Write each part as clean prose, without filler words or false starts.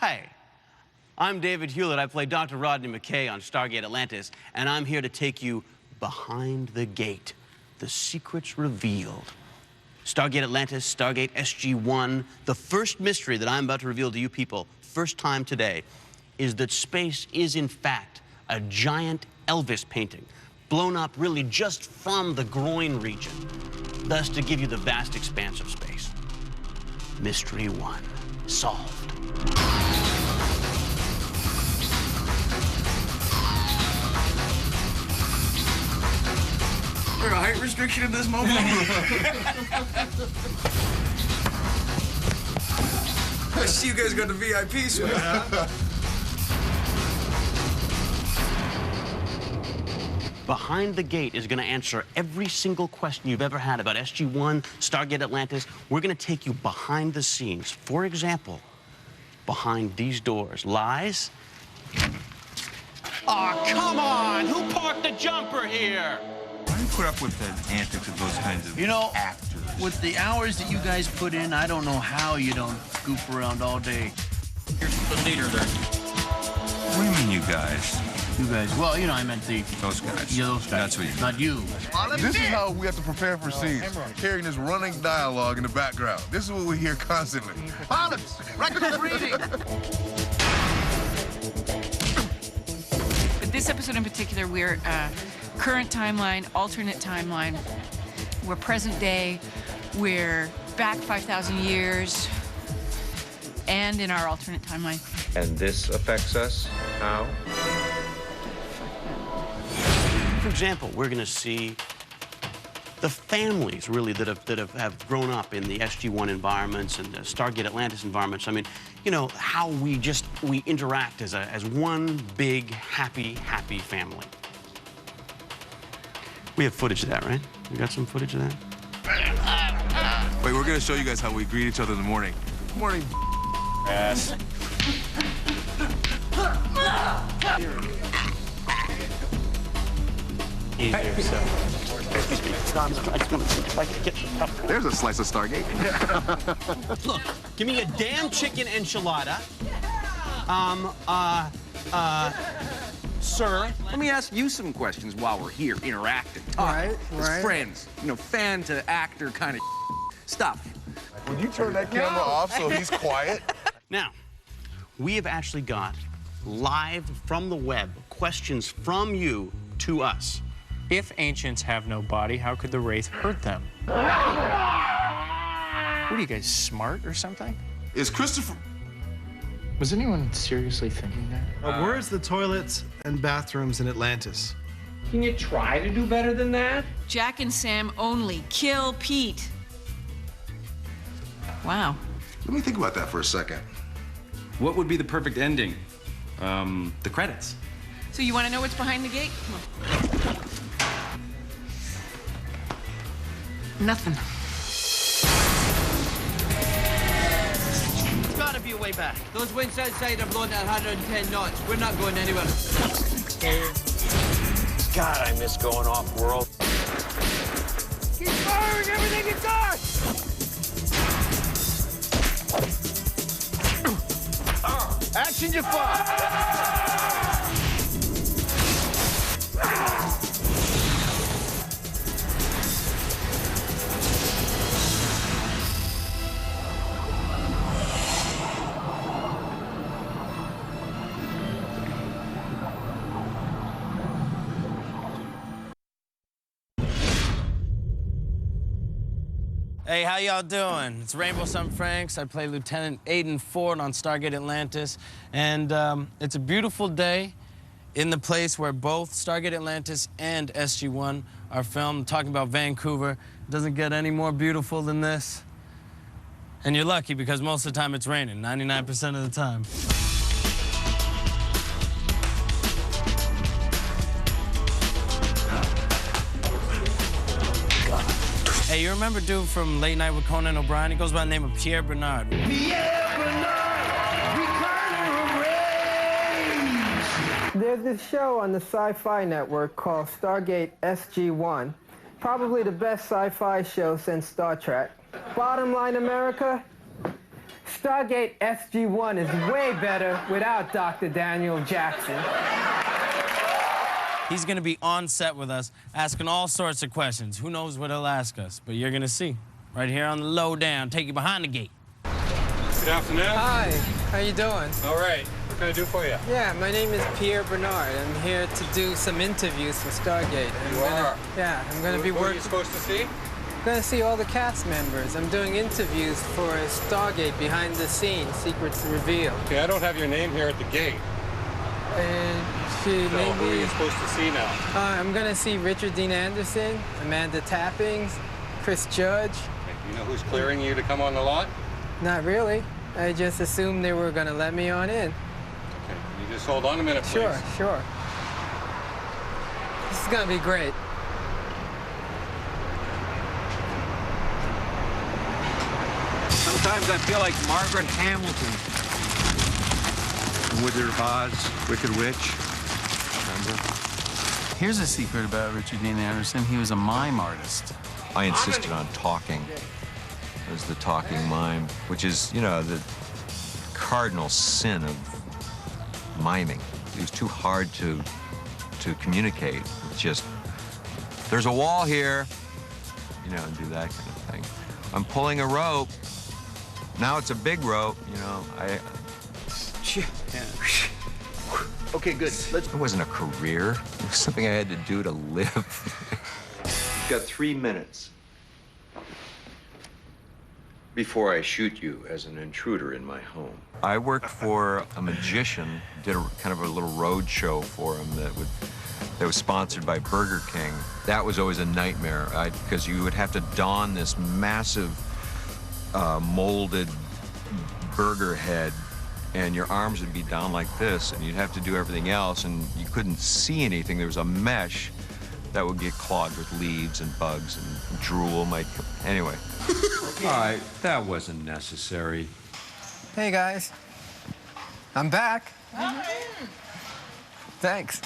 Hi, I'm David Hewlett. I play Dr. Rodney McKay on Stargate Atlantis, and I'm here to take you behind the gate, the secrets revealed. Stargate Atlantis, Stargate SG-1, the first mystery that I'm about to reveal to you people, first time today, is that space is in fact a giant Elvis painting, blown up really just from the groin region, thus to give you the vast expanse of space. Mystery 1, solved. Is there a height restriction in this moment? I see you guys got the VIP suite. Behind the Gate is going to answer every single question you've ever had about SG-1, Stargate Atlantis. We're going to take you behind the scenes. For example, behind these doors lies... Aw, come on! Who parked the jumper here? Why do you put up with the antics of those kinds of actors? With the hours that you guys put in, I don't know how you don't goof around all day. Here's the leader there. What do you mean, you guys? You guys, well, you know, I meant Those guys. Yeah, those guys. That's what you mean. Not you. This is how we have to prepare for scenes, hearing this running dialogue in the background. This is what we hear constantly. Pilots, record of reading. But this episode in particular, we're current timeline, alternate timeline. We're present day. We're back 5,000 years. And in our alternate timeline. And this affects us how? For example, we're going to see the families, really, that have grown up in the SG-1 environments and the Stargate Atlantis environments. I mean, you know, how we interact as one big, happy family. We have footage of that, right? We got some footage of that? Wait, we're gonna show you guys how we greet each other in the morning. Good morning, ass. Easier, so. Excuse me, Tom, I just want to see if I can get some stuff. There's a slice of Stargate. Look, give me a damn chicken enchilada. Sir. Let me ask you some questions while we're here interacting, talking. As friends, you know, fan to actor kind of stuff. Would you turn that camera off so he's quiet? Now, we have actually got live from the web questions from you to us. If ancients have no body, how could the Wraith hurt them? What are you guys, smart or something? Is Christopher... Was anyone seriously thinking that? Where's the toilets and bathrooms in Atlantis? Can you try to do better than that? Jack and Sam only. Kill Pete. Wow. Let me think about that for a second. What would be the perfect ending? The credits. So you want to know what's behind the gate? Come on. Nothing. There's got to be a way back. Those winds outside are blowing at 110 knots. We're not going anywhere. God, I miss going off-world. Keep firing everything you got! Action, you fuck! Hey, how y'all doing? It's Rainbow Sun Franks. I play Lieutenant Aiden Ford on Stargate Atlantis. And it's a beautiful day in the place where both Stargate Atlantis and SG-1 are filmed. I'm talking about Vancouver. It doesn't get any more beautiful than this. And you're lucky because most of the time it's raining, 99% of the time. Hey, you remember dude from Late Night with Conan O'Brien? He goes by the name of Pierre Bernard. Pierre Bernard, return There's this show on the Sci-Fi Network called Stargate SG-1. Probably the best sci-fi show since Star Trek. Bottom line, America, Stargate SG-1 is way better without Dr. Daniel Jackson. He's gonna be on set with us, asking all sorts of questions. Who knows what he'll ask us, but you're gonna see. Right here on the lowdown, take you behind the gate. Good afternoon. Hi, how you doing? All right. What can I do for you? Yeah, my name is Pierre Bernard. I'm here to do some interviews for Stargate. Yeah, I'm gonna be working. What are you supposed to see? I'm gonna see all the cast members. I'm doing interviews for Stargate behind the scenes, secrets revealed. Okay, I don't have your name here at the gate. And So who are you supposed to see now? I'm gonna see Richard Dean Anderson, Amanda Tappings, Chris Judge. Okay, do you know who's clearing you to come on the lot? Not really. I just assumed they were gonna let me on in. Okay, you just hold on a minute, please. Sure, sure. This is gonna be great. Sometimes I feel like Margaret Hamilton. Wither of Oz, Wicked Witch. Remember? Here's a secret about Richard Dean Anderson. He was a mime artist. I insisted on talking as the talking mime, which is, you know, the cardinal sin of miming. It was too hard to communicate. It's just, there's a wall here, you know, and do that kind of thing. I'm pulling a rope. Now it's a big rope, you know. Okay, good. It wasn't a career. It was something I had to do to live. You've got 3 minutes before I shoot you as an intruder in my home. I worked for a magician, did a kind of a little road show for him that was sponsored by Burger King. That was always a nightmare, because you would have to don this massive molded burger head, and your arms would be down like this, and you'd have to do everything else, and you couldn't see anything. There was a mesh that would get clogged with leaves and bugs, and drool might come. Anyway. All right, that wasn't necessary. Hey, guys. I'm back. Thanks.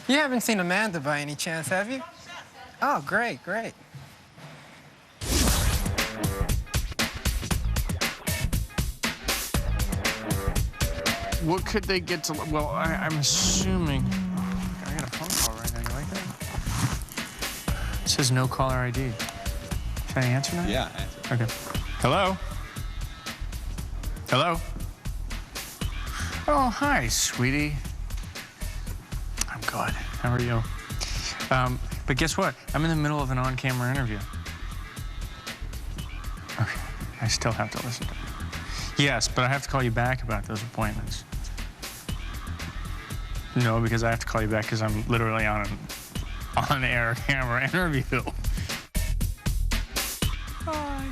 You haven't seen Amanda by any chance, have you? Oh, great, great. What could they get to? Well, I'm assuming. I got a phone call right now. You like that? It says no caller ID. Should I answer now? Yeah, answer. Okay. Hello? Hello? Oh, hi, sweetie. I'm good. How are you? But guess what? I'm in the middle of an on-camera interview. Okay. I still have to listen to it. Yes, but I have to call you back about those appointments. No, because I have to call you back because I'm literally on an on-air camera interview. Hi.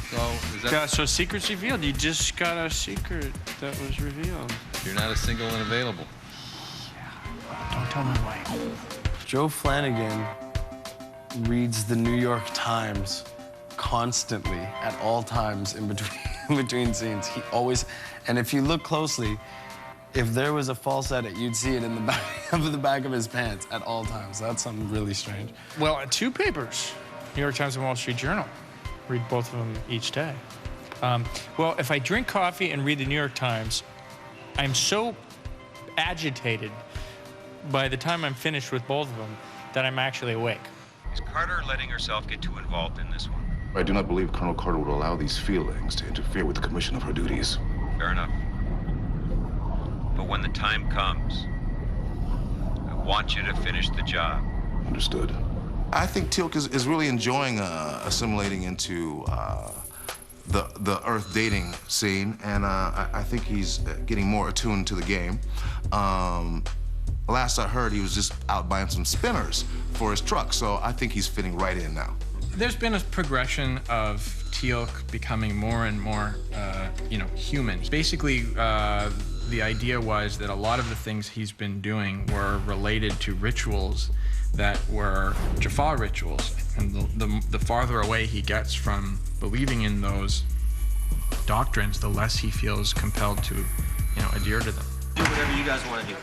So, is that... So secret's revealed. You just got a secret that was revealed. You're not a single and available. Yeah. Don't tell my wife. Joe Flanagan reads the New York Times constantly at all times in between scenes. He always, and if you look closely, if there was a false edit, you'd see it in the back of his pants at all times. That's something really strange. Well, 2 papers, New York Times and Wall Street Journal. Read both of them each day. Well, if I drink coffee and read the New York Times, I'm so agitated by the time I'm finished with both of them that I'm actually awake. Is Carter letting herself get too involved in this one? I do not believe Colonel Carter would allow these feelings to interfere with the commission of her duties. Fair enough. But when the time comes, I want you to finish the job. Understood. I think Teal'c is really enjoying assimilating into the Earth dating scene, and I think he's getting more attuned to the game. Last I heard, he was just out buying some spinners for his truck, so I think he's fitting right in now. There's been a progression of Teal'c becoming more and more, human. Basically, the idea was that a lot of the things he's been doing were related to rituals that were Jaffa rituals. And the farther away he gets from believing in those doctrines, the less he feels compelled to, adhere to them. Do whatever you guys want to do.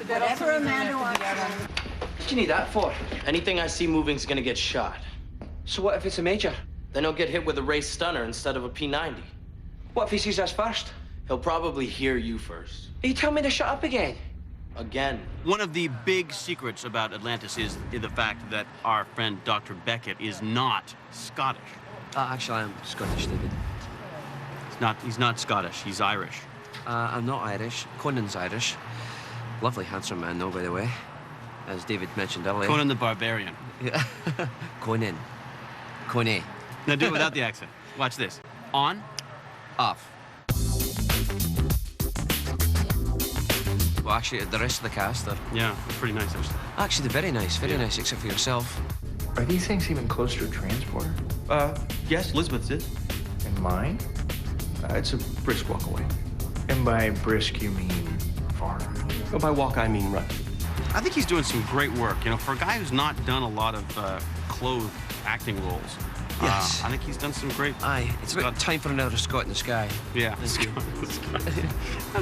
Whatever Amanda wants. What do you need that for? Anything I see moving is gonna get shot. So what if it's a major? Then he'll get hit with a race stunner instead of a P90. What if he sees us first? He'll probably hear you first. You tell me to shut up again? Again. One of the big secrets about Atlantis is the fact that our friend Dr. Beckett is not Scottish. Actually, I'm Scottish, David. He's not Scottish, he's Irish. I'm not Irish. Conan's Irish. Lovely, handsome man, though, by the way. As David mentioned earlier. Conan the Barbarian. Yeah. Conan. Conan. Now do it without the accent. Watch this. On. Off. Well, actually, the rest of the cast are... Yeah, pretty nice, actually. Actually, they're very nice, except for yourself. Are these things even close to a transporter? Yes, Elizabeth's is. And mine? It's a brisk walk away. And by brisk, you mean far? Oh, by walk, I mean run. I think he's doing some great work. You know, for a guy who's not done a lot of clothed acting roles. Yes. I think he's done some great... Aye, it's about time for another Scott in the Sky. Yeah. That's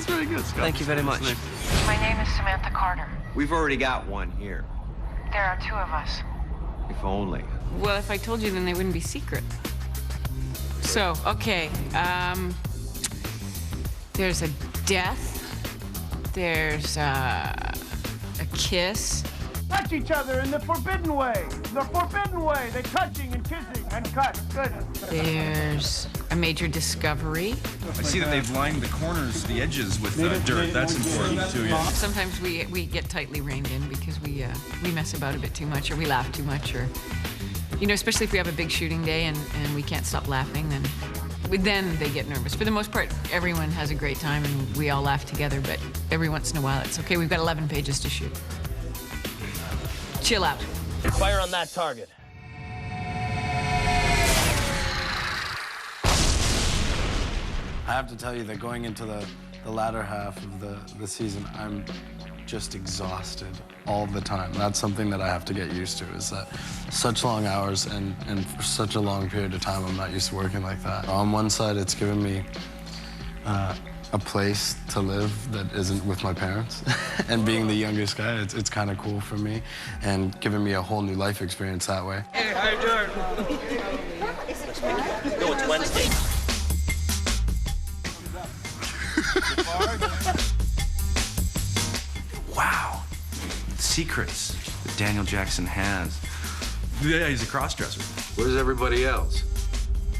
very good, Scott. Thank you very much. My name is Samantha Carter. We've already got one here. There are two of us. If only. Well, if I told you, then they wouldn't be secret. So, okay. There's a death. There's a kiss. Touch each other in the forbidden way. The forbidden way. They're touching and kissing and cut. Good. There's a major discovery. I see that they've lined the corners, the edges with dirt. That's important too. Yeah. Sometimes we get tightly reined in because we mess about a bit too much, or we laugh too much, or you know, especially if we have a big shooting day and we can't stop laughing, then they get nervous. For the most part, everyone has a great time and we all laugh together. But every once in a while, it's okay. We've got 11 pages to shoot. Chill out. Fire on that target. I have to tell you that going into the latter half of the season, I'm just exhausted all the time. That's something that I have to get used to, is that such long hours and for such a long period of time, I'm not used to working like that. On one side, it's given me a place to live that isn't with my parents. And being the youngest guy, it's kind of cool for me and giving me a whole new life experience that way. Hey, how you doing? No, it's Wednesday. Wow. Secrets that Daniel Jackson has. Yeah, he's a cross-dresser. Where's everybody else?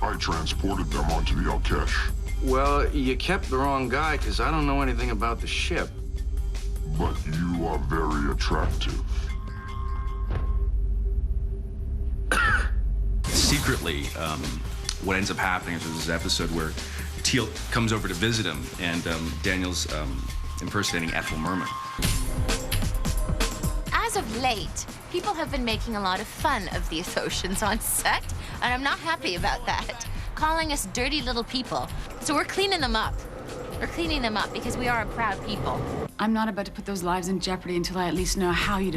I transported them onto the Alkesh. Well, you kept the wrong guy, because I don't know anything about the ship. But you are very attractive. Secretly, what ends up happening is there's this episode where Teal comes over to visit him, and Daniel's impersonating Ethel Merman. As of late, people have been making a lot of fun of the Athosians on set, and I'm not happy about that. Calling us dirty little people. So we're cleaning them up. We're cleaning them up because we are a proud people. I'm not about to put those lives in jeopardy until I at least know how you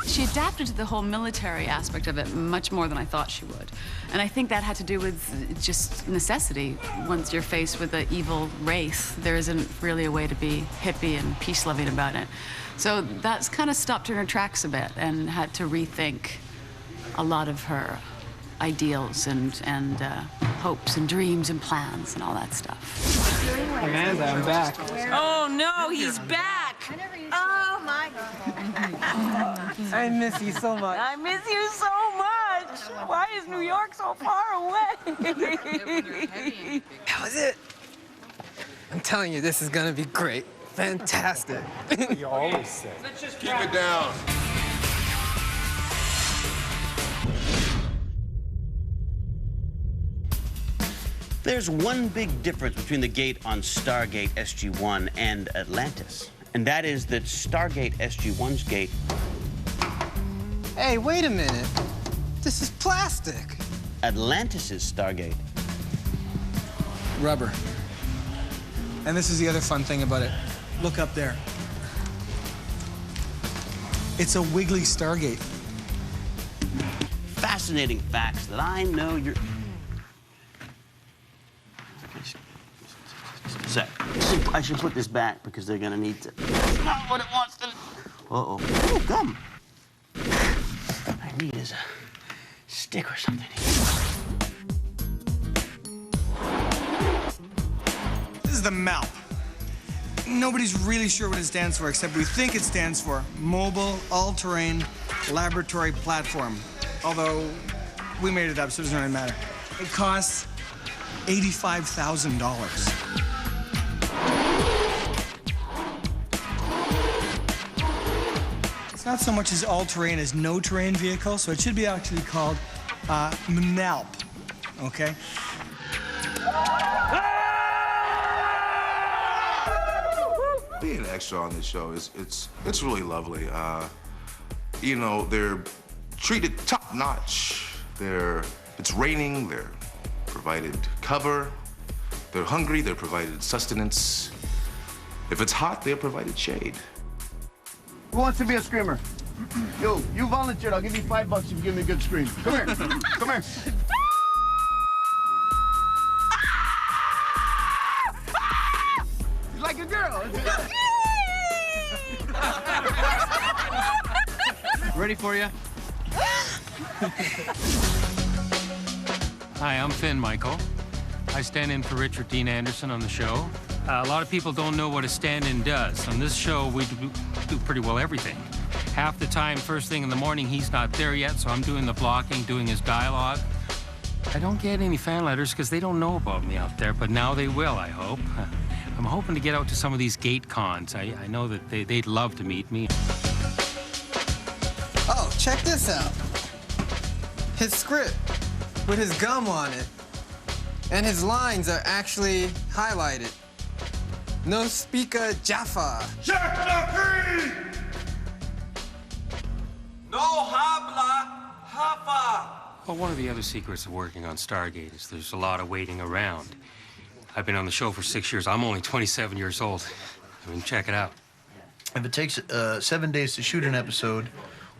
She adapted to the whole military aspect of it much more than I thought she would. And I think that had to do with just necessity. Once you're faced with an evil race, there isn't really a way to be hippie and peace-loving about it. So that's kind of stopped her in her tracks a bit and had to rethink a lot of her ideals and hopes and dreams and plans and all that stuff. Amanda, I'm back. Oh no, he's back! Oh my God. I miss you so much. I miss you so much. Why is New York so far away? How was it? I'm telling you, this is gonna be great. Fantastic. You always say. Let's just keep it down. There's one big difference between the gate on Stargate SG-1 and Atlantis, and that is that Stargate SG-1's gate... Hey, wait a minute. This is plastic. Atlantis's Stargate. Rubber. And this is the other fun thing about it. Look up there. It's a wiggly Stargate. Fascinating facts that I know you're... I should put this back because they're gonna need to. That's not what it wants to. Uh-oh. Oh, gum. I need is a stick or something. This is the MALP. Nobody's really sure what it stands for, except we think it stands for Mobile All-Terrain Laboratory Platform. Although, we made it up, so it doesn't really matter. It costs $85,000. It's not so much as all-terrain as no-terrain vehicle, so it should be actually called MALP, okay? Being an extra on this show it's really lovely. You know, they're treated top-notch. It's raining, they're provided cover. They're hungry, they're provided sustenance. If it's hot, they're provided shade. Who wants to be a screamer? Yo, you volunteered. I'll give you $5 if you give me a good scream. Come here. Come here. She's like a girl. Ready for you? Hi, I'm Finn Michael. I stand in for Richard Dean Anderson on the show. A lot of people don't know what a stand-in does. On this show, we do pretty well everything. Half the time, first thing in the morning, he's not there yet, so I'm doing the blocking, doing his dialogue. I don't get any fan letters because they don't know about me out there, but now they will, I hope. I'm hoping to get out to some of these gate cons. I know that they'd love to meet me. Oh, check this out. His script with his gum on it. And his lines are actually highlighted. No speaker Jaffa. Check the green! No habla hafa. Well, one of the other secrets of working on Stargate is there's a lot of waiting around. I've been on the show for 6 years. I'm only 27 years old. I mean, check it out. If it takes 7 days to shoot an episode,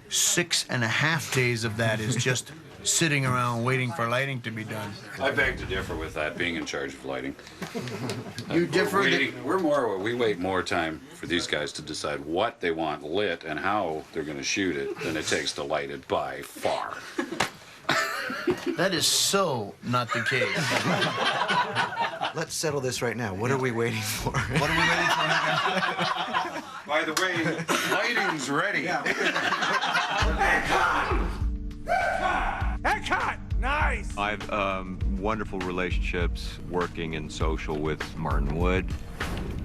6.5 days of that is just sitting around waiting for lighting to be done. I beg to differ with that, being in charge of lighting. You differ? We wait more time for these guys to decide what they want lit and how they're going to shoot it than it takes to light it by far. That is so not the case. Let's settle this right now. What are we waiting for? What are we waiting for? By the way, lighting's ready. Cut! Nice! I have wonderful relationships working in social with Martin Wood.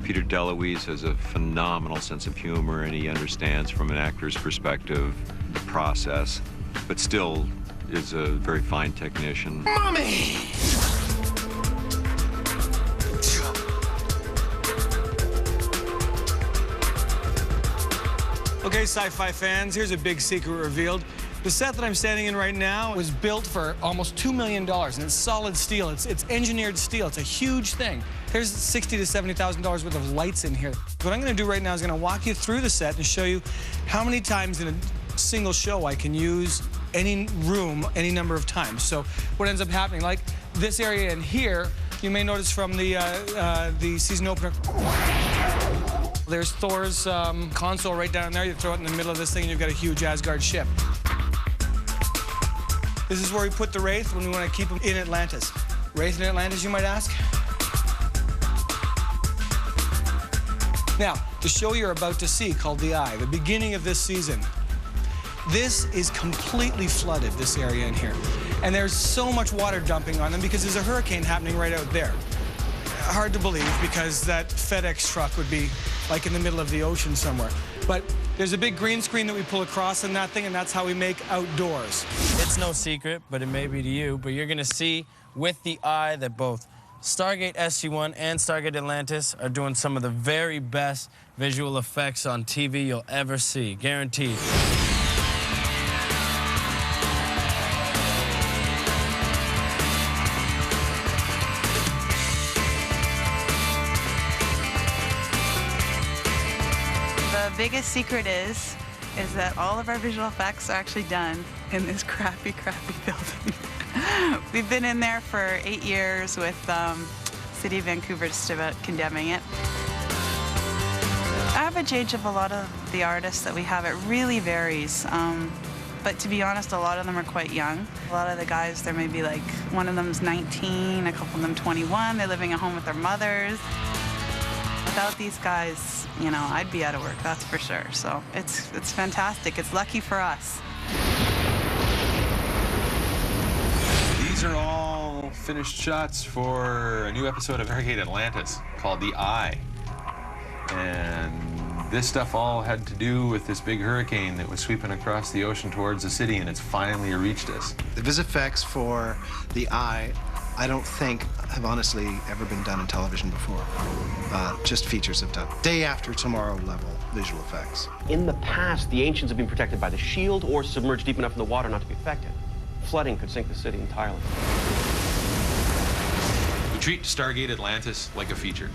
Peter DeLuise has a phenomenal sense of humor, and he understands from an actor's perspective the process, but still is a very fine technician. Mommy! Okay, sci-fi fans, here's a big secret revealed. The set that I'm standing in right now was built for almost $2 million, and it's solid steel. It's engineered steel. It's a huge thing. There's $60,000 to $70,000 worth of lights in here. What I'm going to do right now is going to walk you through the set and show you how many times in a single show I can use any room any number of times. So what ends up happening, like this area in here, you may notice from the season opener. There's Thor's console right down there. You throw it in the middle of this thing, and you've got a huge Asgard ship. This is where we put the Wraith when we want to keep him in Atlantis. Wraith in Atlantis, you might ask? Now, the show you're about to see, called The Eye, the beginning of this season, this is completely flooded, this area in here. And there's so much water dumping on them because there's a hurricane happening right out there. Hard to believe because that FedEx truck would be like in the middle of the ocean somewhere. But there's a big green screen that we pull across in that thing, and that's how we make outdoors. It's no secret, but it may be to you, but you're gonna see with the eye that both Stargate SG-1 and Stargate Atlantis are doing some of the very best visual effects on TV you'll ever see, guaranteed. The biggest secret is that all of our visual effects are actually done in this crappy building. We've been in there for 8 years with City of Vancouver just about condemning it. Average age of a lot of the artists that we have, it really varies. but to be honest, a lot of them are quite young. A lot of the guys, there may be like, one of them's 19, a couple of them 21. They're living at home with their mothers. Without these guys, you know, I'd be out of work, that's for sure. So it's fantastic. It's lucky for us. These are all finished shots for a new episode of Stargate Atlantis called The Eye. And this stuff all had to do with this big hurricane that was sweeping across the ocean towards the city, and it's finally reached us. The vis effects for The Eye, I don't think have honestly ever been done in television before. Just features have done. Day after tomorrow level visual effects. In the past, the ancients have been protected by the shield or submerged deep enough in the water not to be affected. Flooding could sink the city entirely. We treat Stargate Atlantis like a feature,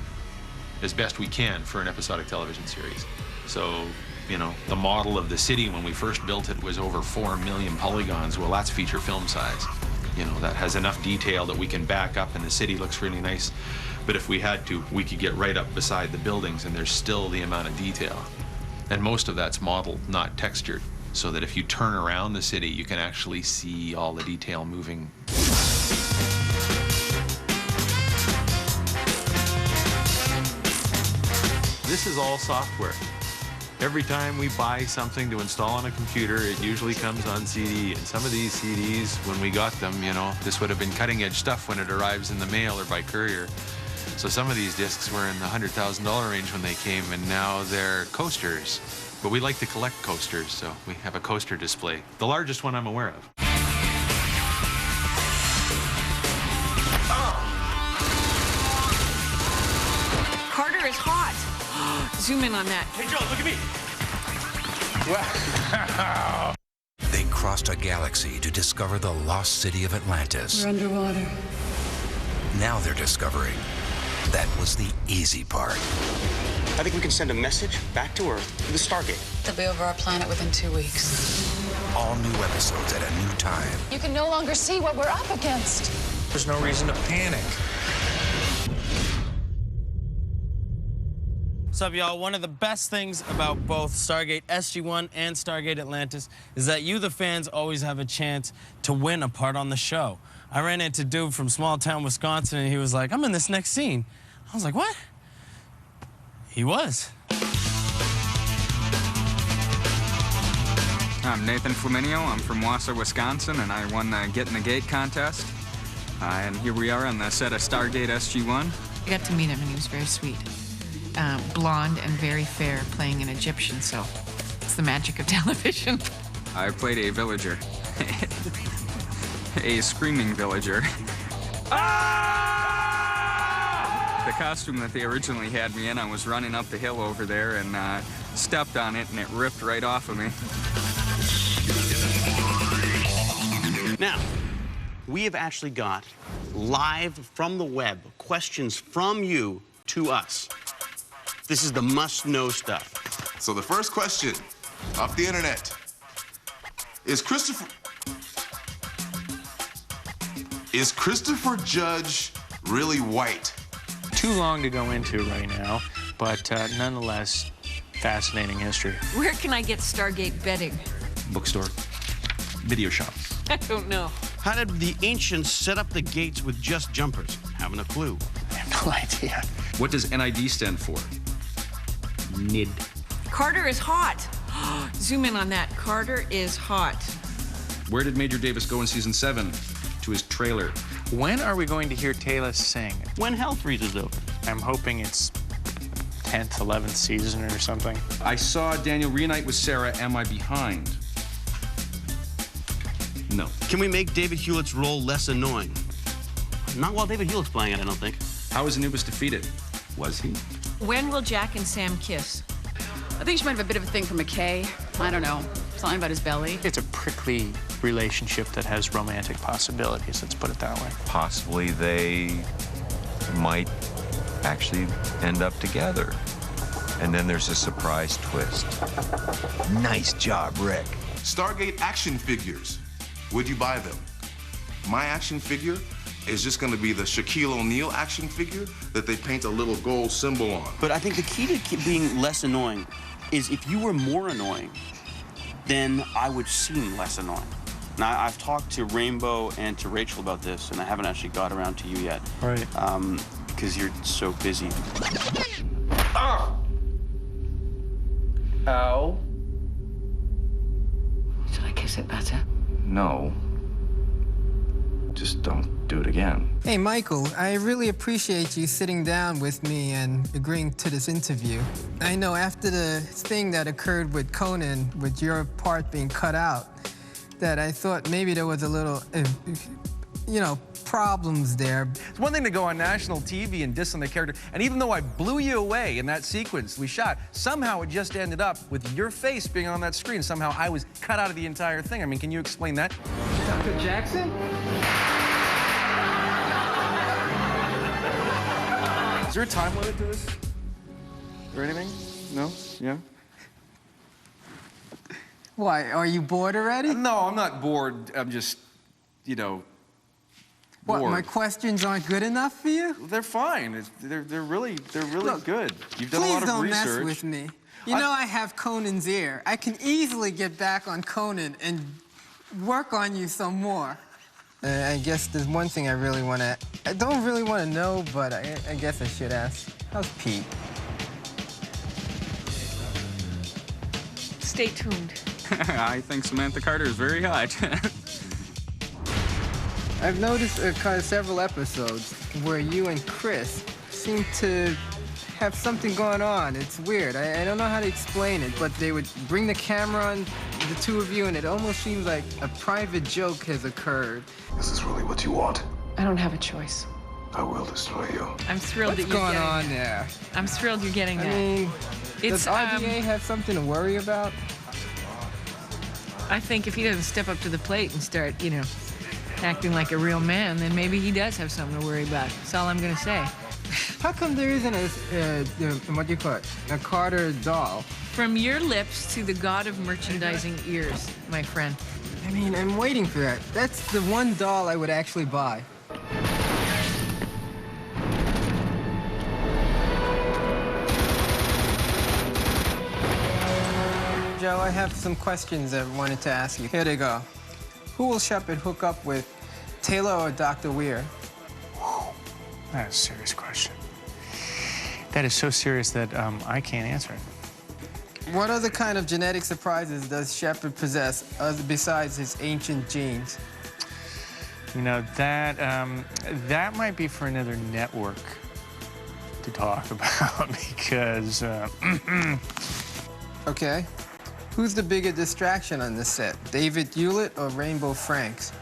as best we can for an episodic television series. So, you know, the model of the city when we first built it was over 4 million polygons. Well, that's feature film size. You know, that has enough detail that we can back up and the city looks really nice. But if we had to, we could get right up beside the buildings and there's still the amount of detail. And most of that's modeled, not textured, so that if you turn around the city, you can actually see all the detail moving. This is all software. Every time we buy something to install on a computer, it usually comes on CD. And some of these CDs, when we got them, you know, this would have been cutting-edge stuff when it arrives in the mail or by courier. So some of these discs were in the $100,000 range when they came, and now they're coasters. But we like to collect coasters, so we have a coaster display. The largest one I'm aware of. Carter is hot. Zoom in on that. Hey, Joe, look at me. Wow. They crossed a galaxy to discover the lost city of Atlantis. We're underwater. Now they're discovering that was the easy part. I think we can send a message back to Earth to the Stargate. They'll be over our planet within 2 weeks. All new episodes at a new time. You can no longer see what we're up against. There's no reason to panic. What's up, y'all? One of the best things about both Stargate SG-1 and Stargate Atlantis is that you, the fans, always have a chance to win a part on the show. I ran into a dude from small town Wisconsin, and he was like, I'm in this next scene. I was like, what? He was. I'm Nathan Flaminio. I'm from Wausau, Wisconsin, and I won the Get in the Gate contest. And here we are on the set of Stargate SG-1. I got to meet him, and he was very sweet. Blonde and very fair, playing an Egyptian, so it's the magic of television. I played a villager. A screaming villager. The costume that they originally had me in, I was running up the hill over there and stepped on it, and it ripped right off of me. Now, we have actually got live from the web questions from you to us. This is the must-know stuff. So the first question off the internet is Christopher Judge really white? Too long to go into right now, but nonetheless, fascinating history. Where can I get Stargate bedding? Bookstore. Video shop. I don't know. How did the ancients set up the gates with just jumpers? Haven't a clue. I have no idea. What does NID stand for? NID. Carter is hot. Zoom in on that. Carter is hot. Where did Major Davis go in season 7? To his trailer. When are we going to hear Taylor sing? When hell freezes over. I'm hoping it's 10th, 11th season or something. I saw Daniel reunite with Sarah. Am I behind? No. Can we make David Hewlett's role less annoying? Not while David Hewlett's playing it, I don't think. How was Anubis defeated? Was he? When will Jack and Sam kiss? I think she might have a bit of a thing for McKay. I don't know. Something about his belly. It's a prickly relationship that has romantic possibilities, let's put it that way. Possibly they might actually end up together. And then there's a surprise twist. Nice job, Rick. Stargate action figures. Would you buy them? My action figure is just going to be the Shaquille O'Neal action figure that they paint a little gold symbol on. But I think the key to being less annoying is if you were more annoying, then I would seem less annoying. Now, I've talked to Rainbow and to Rachel about this, and I haven't actually got around to you yet. Right. Because you're so busy. Oh! Ow. Should I kiss it better? No. Just don't do it again. Hey, Michael, I really appreciate you sitting down with me and agreeing to this interview. I know after the thing that occurred with Conan, with your part being cut out, that I thought maybe there was a little, you know, problems there. It's one thing to go on national TV and diss on the character, and even though I blew you away in that sequence we shot, somehow it just ended up with your face being on that screen. Somehow I was cut out of the entire thing. I mean, can you explain that? Dr. Jackson? Is there a time limit to this? Or anything? No? Yeah? Why, are you bored already? No, I'm not bored. I'm just, you know, What, bored. my questions aren't good enough for you? They're fine. They're really Look, good. You've done a lot of Please research. don't mess with me. You know I have Conan's ear. I can easily get back on Conan and work on you some more. I guess there's one thing I don't really want to know, but I guess I should ask. How's Pete? Stay tuned. I think Samantha Carter is very hot. I've noticed kind of several episodes where you and Chris seem to have something going on. It's weird. I don't know how to explain it, but they would bring the camera on the two of you, and it almost seems like a private joke has occurred. Is this really what you want? I don't have a choice. I will destroy you. I'm thrilled What's that you're going getting on that. there? I'm thrilled you're getting that. I mean, does It's, RDA have something to worry about? I think if he doesn't step up to the plate and start, you know, acting like a real man, then maybe he does have something to worry about. That's all I'm gonna say. How come there isn't what do you call it, a Carter doll? From your lips to the god of merchandising ears, my friend. I mean, I'm waiting for that. That's the one doll I would actually buy. Joe, I have some questions I wanted to ask you. Here they go. Who will Shepard hook up with, Taylor or Dr. Weir? That's a serious question. That is so serious that I can't answer it. What other kind of genetic surprises does Shepard possess besides his ancient genes? You know, that might be for another network to talk about because... Okay. Who's the bigger distraction on this set, David Hewlett or Rainbow Franks?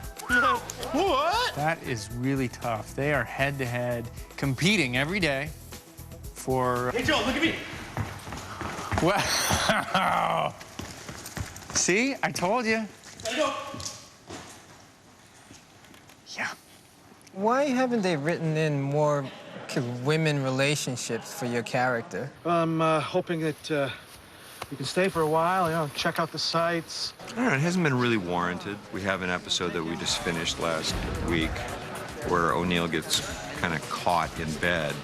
What? That is really tough. They are head-to-head, competing every day for... Hey, Joel, look at me. Wow. See? I told you. Yeah. Why haven't they written in more women relationships for your character? I'm hoping that you can stay for a while, you know, check out the sights. I don't know, it hasn't been really warranted. We have an episode that we just finished last week where O'Neill gets kind of caught in bed.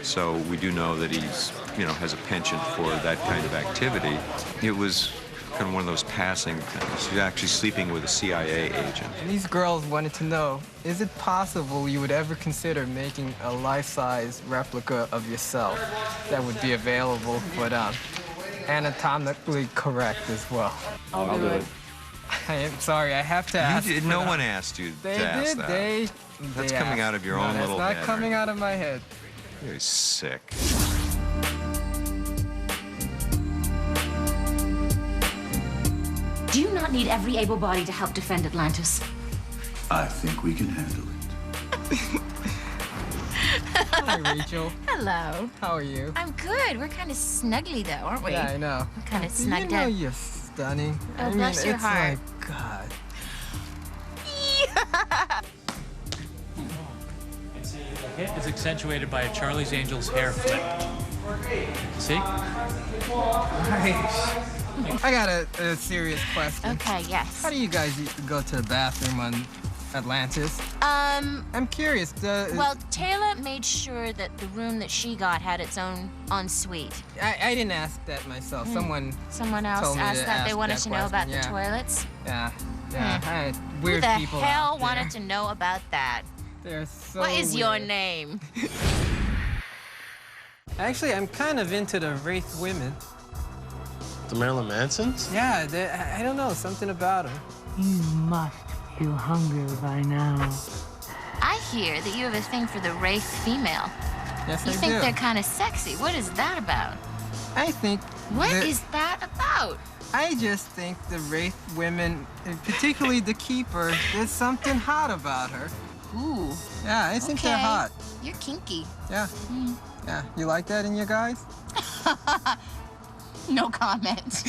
So we do know that he's, you know, has a penchant for that kind of activity. It was kind of one of those passing things. He's actually sleeping with a CIA agent. These girls wanted to know, is it possible you would ever consider making a life-size replica of yourself that would be available but anatomically correct as well? I'll do it. I am sorry, I have to ask. No one asked you They to ask did, that. That's they coming asked. out of your No, own little head. That's not coming out of my head. You're sick. Do you not need every able body to help defend Atlantis? I think we can handle it. Hi, Rachel. Hello. How are you? I'm good. We're kind of snuggly, though, aren't we? Yeah, I know. We're kind of snugged You know up. you're stunning. Oh, I mean, bless your it's heart. like, God. Hit is accentuated by a Charlie's Angels hair flip. See? I got a serious question. Okay, yes. How do you guys go to the bathroom on Atlantis. I'm curious. Well, Taylor made sure that the room that she got had its own ensuite. I didn't ask that myself. Someone else told me asked to that. They ask wanted that to know about question, the toilets. Yeah. Weird Who the people hell out there. wanted to know about that? They're so What is your weird. name? Actually, I'm kind of into the Wraith women. The Marilyn Mansons? Yeah, I don't know, something about them. You must feel hungry by now. I hear that you have a thing for the Wraith female. Yes, You I think do. they're kind of sexy. What is that about? I think. What is that about? I just think the Wraith women, and particularly the Keeper, there's something hot about her. Ooh. Yeah, I think they're Okay. hot. You're kinky. Yeah. Yeah. You like that in your guys? No comment.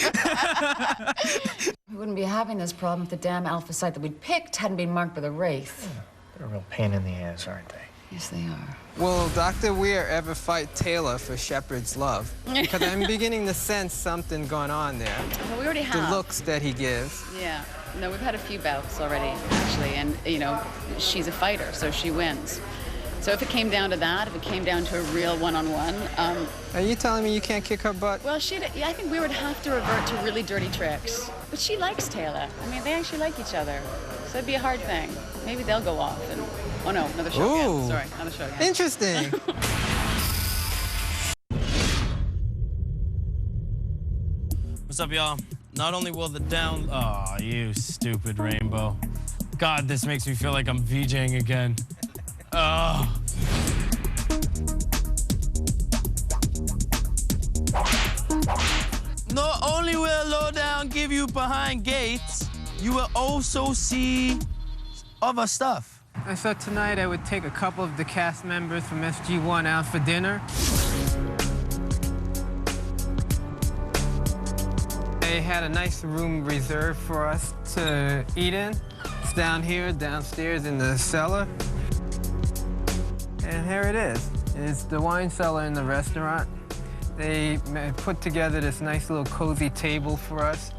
We wouldn't be having this problem if the damn alpha site that we'd picked hadn't been marked by the Wraith. They're a real pain in the ass, aren't they? Yes, they are. Will Dr. Weir ever fight Taylor for Shepard's love? Because I'm beginning to sense something going on there. Well, we already have. The looks that he gives. Yeah. No, we've had a few bouts already, actually, and, you know, she's a fighter, so she wins. So if it came down to that, if it came down to a real one-on-one... Are you telling me you can't kick her butt? Well, I think we would have to revert to really dirty tricks. But she likes Taylor. I mean, they actually like each other. So it'd be a hard thing. Maybe they'll go off and... Oh, no, another show again. Ooh. Sorry, another show again. Interesting. What's up, y'all? Not only will the down... Oh, you stupid rainbow. God, this makes me feel like I'm VJing again. Oh. Not only will Lowdown give you behind gates, you will also see other stuff. I thought tonight I would take a couple of the cast members from SG-1 out for dinner. They had a nice room reserved for us to eat in. It's down here, downstairs in the cellar. And here it is. It's the wine cellar in the restaurant. They put together this nice little cozy table for us.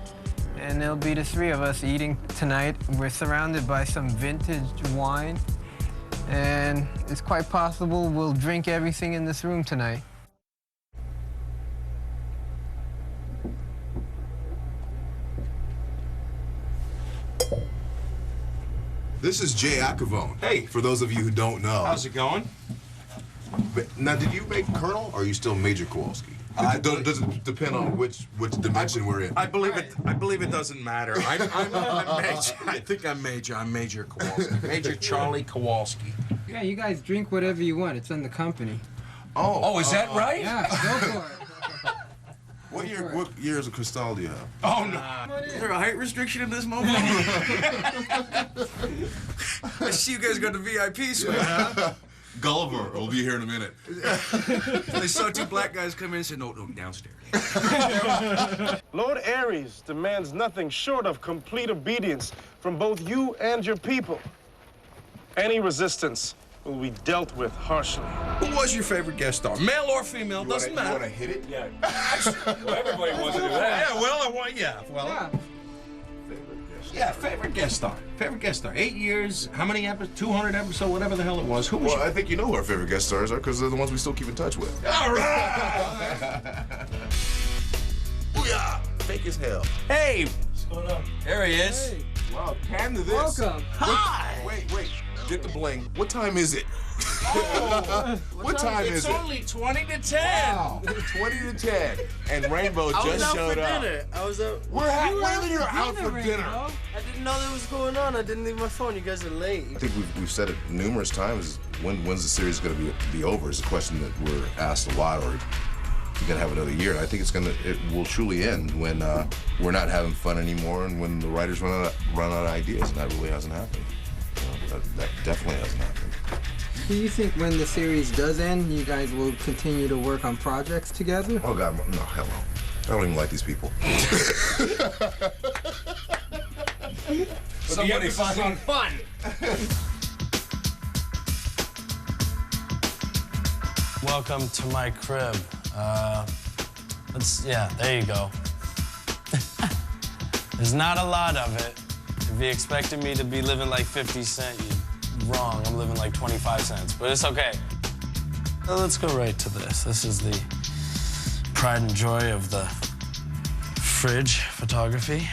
And there'll be the three of us eating tonight. We're surrounded by some vintage wine. And it's quite possible we'll drink everything in this room tonight. This is Jay Acavone. Hey, for those of you who don't know. How's it going? Now, did you make Colonel, or are you still Major Kowalski? Does it depend on which dimension we're in? I believe it doesn't matter. I'm Major. I think I'm Major. I'm Major Kowalski. Major Charlie Kowalski. Yeah, you guys drink whatever you want. It's on the company. Oh, is that right? Yeah, go for it. What years of Cristal do you have? Oh, no. Is there a height restriction in this moment? I see you guys got the VIP suite. Gulliver will be here in a minute. They saw two black guys come in and said, no, downstairs. Lord Ares demands nothing short of complete obedience from both you and your people. Any resistance will be dealt with harshly. Who was your favorite guest star? Male or female, doesn't matter. You want to hit it? Yeah. Everybody wants to do that. Yeah, well, yeah, favorite guest star. Favorite guest star. 8 years, how many episodes? 200 episodes, whatever the hell it was. Who was Well, I think you know who our favorite guest stars are, because they're the ones we still keep in touch with. All right. Booyah! Fake as hell. Hey. What's going on? There he is. Hey. Wow, pan to this. Welcome. Hi. Wait. Get the bling. What time is it? What time is it? It's only 20 to 10. Wow. 20 to 10. And Rainbow just showed up. I was out. You're out for dinner. I didn't know that was going on. I didn't leave my phone. You guys are late. I think we've said it numerous times. When's the series going to be over? Is a question that we're asked a lot. Or you gotta have another year. And I think it will truly end when we're not having fun anymore, and when the writers run out of ideas. And that really hasn't happened. That definitely hasn't happened. Do you think when the series does end, you guys will continue to work on projects together? Oh God, no, hell no. I don't even like these people. Somebody find fun. Welcome to my crib. Yeah, there you go. There's not a lot of it. It If you expected me to be living like 50 Cent, you're wrong. I'm living like 25 cents, but it's okay. Let's go right to this. This is the pride and joy of the fridge photography.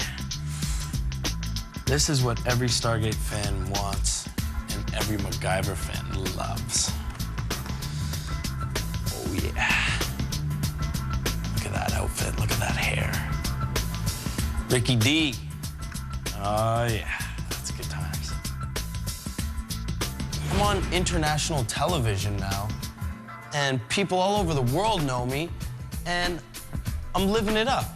This is what every Stargate fan wants and every MacGyver fan loves. Oh, yeah. Look at that outfit. Look at that hair. Ricky D. Oh, yeah. That's good times. I'm on international television now, and people all over the world know me, and I'm living it up.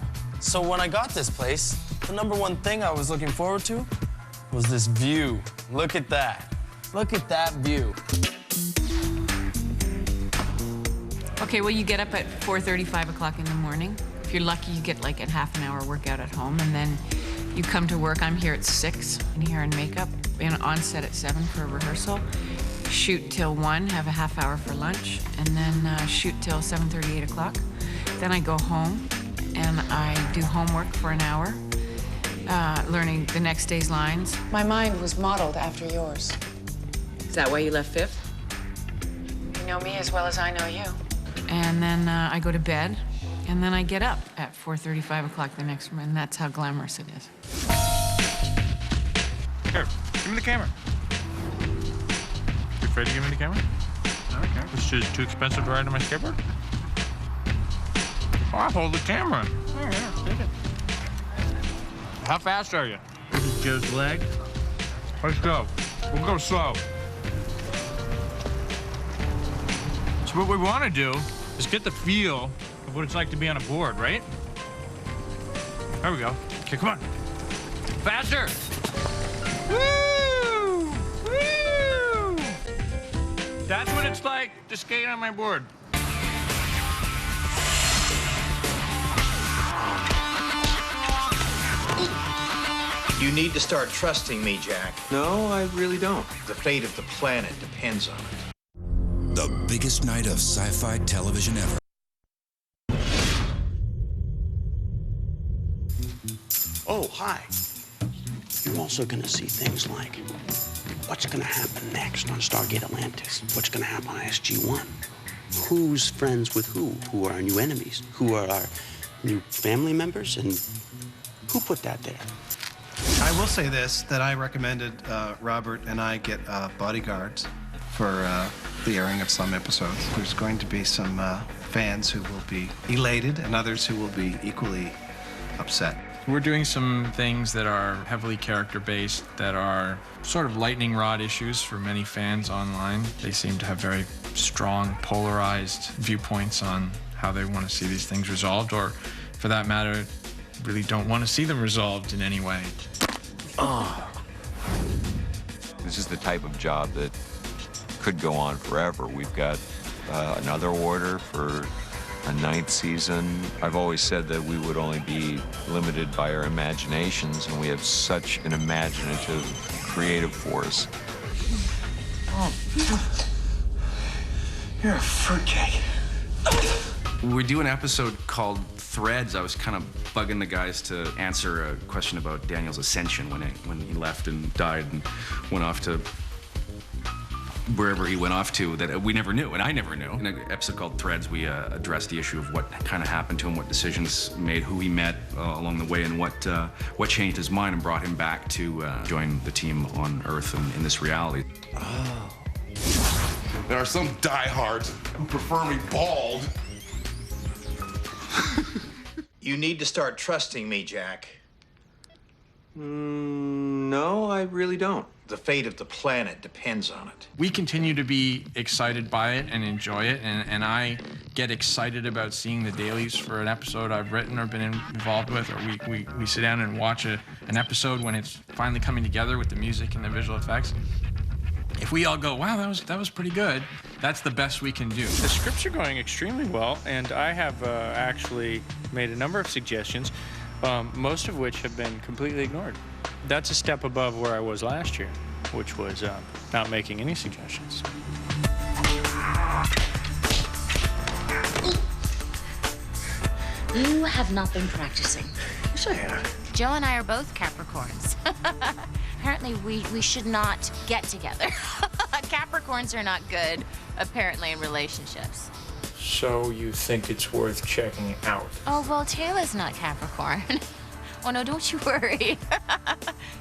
So when I got this place, the #1 thing I was looking forward to was this view. Look at that. Look at that view. Okay, well, you get up at 4:30, 5 o'clock in the morning. If you're lucky, you get like a half an hour workout at home, and then you come to work. I'm here at 6 in hair and makeup, and on set at 7 for a rehearsal. Shoot till 1, have a half hour for lunch, and then shoot till 7:30, 8 o'clock. Then I go home, and I do homework for an hour, learning the next day's lines. My mind was modeled after yours. Is that why you left 5th? You know me as well as I know you. And then I go to bed, and then I get up at 4:30, 5 o'clock the next morning, and that's how glamorous it is. Here, give me the camera. You afraid to give me the camera? Okay. It's just too expensive to ride on my skateboard? Oh, I'll hold the camera. Oh, yeah, take it. How fast are you? This is Joe's leg. Let's go. We'll go slow. So what we want to do is get the feel of what it's like to be on a board, right? There we go. Okay, come on. Faster! Woo! Woo! That's what it's like to skate on my board. You need to start trusting me, Jack. No, I really don't. The fate of the planet depends on it. The biggest night of sci-fi television ever. Oh, hi. You're also going to see things like what's going to happen next on Stargate Atlantis, what's going to happen on SG-1, who's friends with who are our new enemies, who are our new family members, and who put that there? I will say this, that I recommended Robert and I get bodyguards for the airing of some episodes. There's going to be some fans who will be elated and others who will be equally upset. We're doing some things that are heavily character-based, that are sort of lightning rod issues for many fans online. They seem to have very strong, polarized viewpoints on how they want to see these things resolved, or for that matter, really don't want to see them resolved in any way. Oh. This is the type of job that could go on forever. We've got another order for a 9th season. I've always said that we would only be limited by our imaginations, and we have such an imaginative, creative force. Oh. You're a fruitcake. We do an episode called Threads. I was kind of bugging the guys to answer a question about Daniel's ascension when he left and died and went off to wherever he went off to that we never knew, and I never knew. In an episode called Threads, we addressed the issue of what kind of happened to him, what decisions made, who he met along the way, and what changed his mind and brought him back to join the team on Earth in this reality. Oh. There are some diehards who prefer me bald. You need to start trusting me, Jack. No, I really don't. The fate of the planet depends on it. We continue to be excited by it and enjoy it, and I get excited about seeing the dailies for an episode I've written or been involved with, or we sit down and watch an episode when it's finally coming together with the music and the visual effects. If we all go, wow, that was pretty good, that's the best we can do. The scripts are going extremely well, and I have actually made a number of suggestions, most of which have been completely ignored. That's a step above where I was last year, which was not making any suggestions. You have not been practicing. Yes, I have. Joe and I are both Capricorns. apparently we should not get together. Capricorns are not good, apparently, in relationships. So you think it's worth checking out? Oh, well, Taylor's not Capricorn. Oh, no, don't you worry.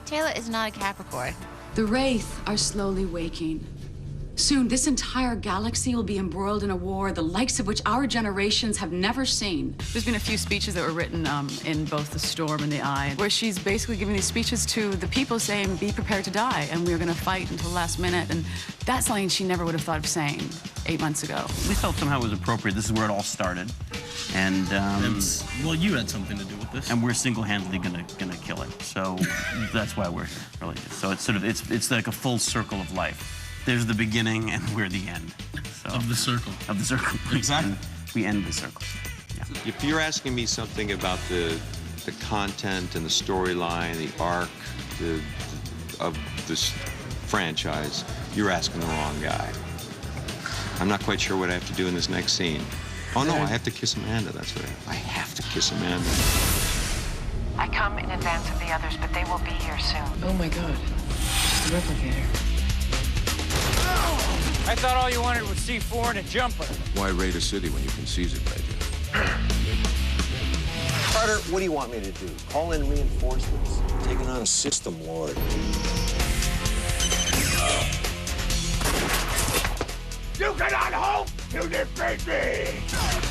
Taylor is not a Capricorn. The Wraith are slowly waking. Soon, this entire galaxy will be embroiled in a war the likes of which our generations have never seen. There's been a few speeches that were written in both The Storm and The Eye, where she's basically giving these speeches to the people saying, be prepared to die, and we're going to fight until the last minute. And that's something she never would have thought of saying 8 months ago. We felt somehow it was appropriate. This is where it all started. And, well, you had something to do with this. And we're single-handedly gonna kill it. So that's why we're here, really. So it's sort of, it's like a full circle of life. There's the beginning, and we're the end. So, Of the circle. Of the circle. Exactly. We end the circle. Yeah. If you're asking me something about the content and the storyline, the arc of this franchise, you're asking the wrong guy. I'm not quite sure what I have to do in this next scene. Oh, no, I have to kiss Amanda. That's what I have to kiss Amanda. I come in advance of the others, but they will be here soon. Oh my god. Just a replicator. I thought all you wanted was C4 and a jumper. Why raid a city when you can seize it, Major? Carter, what do you want me to do? Call in reinforcements? Taking on a system lord. You cannot hope to defeat me!